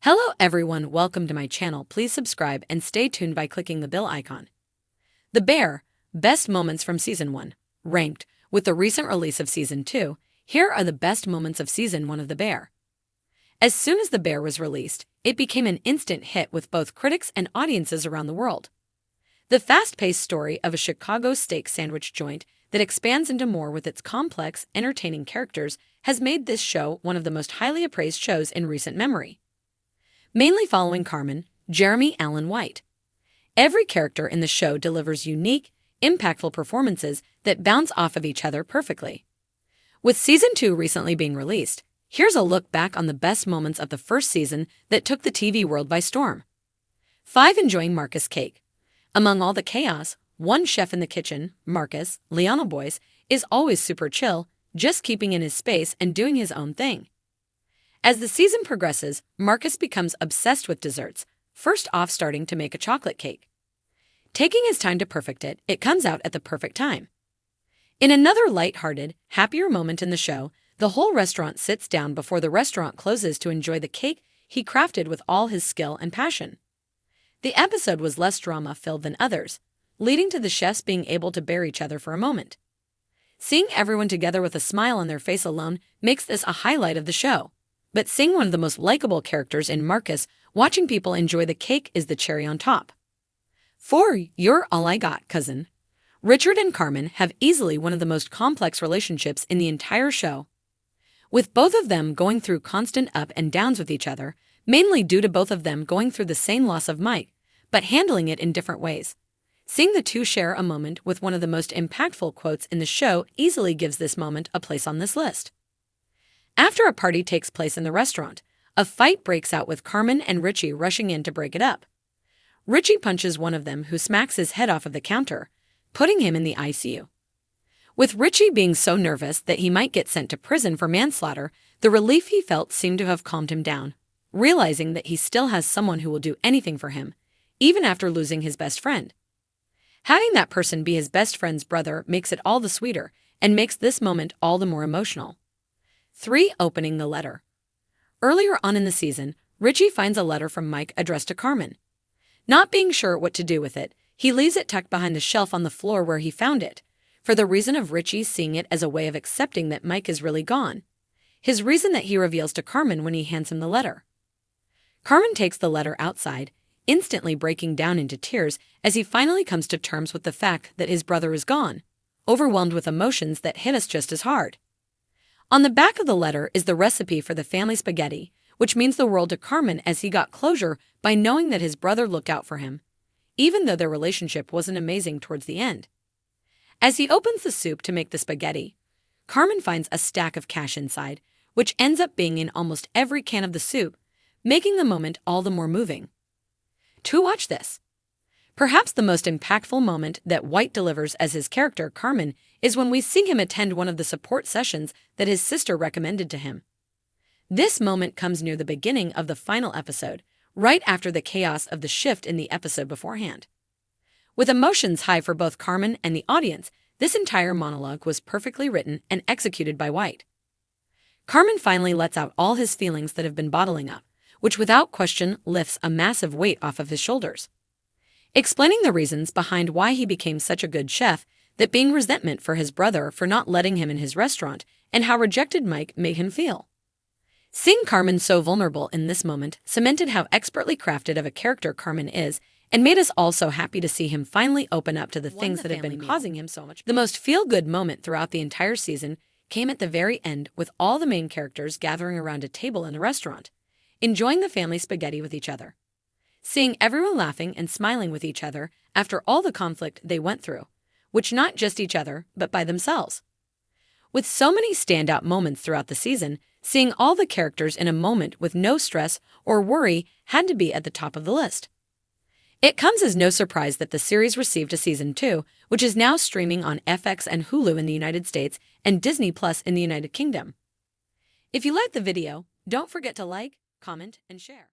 Hello everyone, welcome to my channel. Please subscribe and stay tuned by clicking the bell icon. The Bear, best moments from Season 1. Ranked. With the recent release of Season 2, here are the best moments of Season 1 of The Bear. As soon as The Bear was released, it became an instant hit with both critics and audiences around the world. The fast-paced story of a Chicago steak sandwich joint that expands into more with its complex, entertaining characters has made this show one of the most highly appraised shows in recent memory. Mainly following Carmen, Jeremy Allen White. Every character in the show delivers unique, impactful performances that bounce off of each other perfectly. With Season 2 recently being released, here's a look back on the best moments of the first season that took the TV world by storm. 5. Enjoying Marcus' cake. Among all the chaos, one chef in the kitchen, Marcus, Liana Boyce, is always super chill, just keeping in his space and doing his own thing. As the season progresses, Marcus becomes obsessed with desserts, first off starting to make a chocolate cake. Taking his time to perfect it, it comes out at the perfect time. In another light-hearted, happier moment in the show, the whole restaurant sits down before the restaurant closes to enjoy the cake he crafted with all his skill and passion. The episode was less drama-filled than others, leading to the chefs being able to bear each other for a moment. Seeing everyone together with a smile on their face alone makes this a highlight of the show. But seeing one of the most likable characters in Marcus watching people enjoy the cake is the cherry on top. 4. You're All I Got, Cousin. Richard and Carmen have easily one of the most complex relationships in the entire show. With both of them going through constant up and downs with each other, mainly due to both of them going through the same loss of Mike, but handling it in different ways. Seeing the two share a moment with one of the most impactful quotes in the show easily gives this moment a place on this list. After a party takes place in the restaurant, a fight breaks out with Carmen and Richie rushing in to break it up. Richie punches one of them who smacks his head off of the counter, putting him in the ICU. With Richie being so nervous that he might get sent to prison for manslaughter, the relief he felt seemed to have calmed him down, realizing that he still has someone who will do anything for him, even after losing his best friend. Having that person be his best friend's brother makes it all the sweeter and makes this moment all the more emotional. 3. Opening the letter. Earlier on in the season, Richie finds a letter from Mike addressed to Carmen. Not being sure what to do with it, he leaves it tucked behind the shelf on the floor where he found it, for the reason of Richie seeing it as a way of accepting that Mike is really gone. His reason that he reveals to Carmen when he hands him the letter. Carmen takes the letter outside, instantly breaking down into tears as he finally comes to terms with the fact that his brother is gone, overwhelmed with emotions that hit us just as hard. On the back of the letter is the recipe for the family spaghetti, which means the world to Carmen as he got closure by knowing that his brother looked out for him, even though their relationship wasn't amazing towards the end. As he opens the soup to make the spaghetti, Carmen finds a stack of cash inside, which ends up being in almost every can of the soup, making the moment all the more moving. To watch this. Perhaps the most impactful moment that White delivers as his character, Carmen, is when we see him attend one of the support sessions that his sister recommended to him. This moment comes near the beginning of the final episode, right after the chaos of the shift in the episode beforehand. With emotions high for both Carmen and the audience, this entire monologue was perfectly written and executed by White. Carmen finally lets out all his feelings that have been bottling up, which without question lifts a massive weight off of his shoulders. Explaining the reasons behind why he became such a good chef, that being resentment for his brother for not letting him in his restaurant, and how rejected Mike made him feel. Seeing Carmen so vulnerable in this moment cemented how expertly crafted of a character Carmen is, and made us all so happy to see him finally open up to the things that have been causing him so much. The most feel-good moment throughout the entire season came at the very end with all the main characters gathering around a table in the restaurant, enjoying the family spaghetti with each other. Seeing everyone laughing and smiling with each other after all the conflict they went through, which not just each other, but by themselves. With so many standout moments throughout the season, seeing all the characters in a moment with no stress or worry had to be at the top of the list. It comes as no surprise that the series received a Season 2, which is now streaming on FX and Hulu in the United States and Disney Plus in the United Kingdom. If you liked the video, don't forget to like, comment, and share.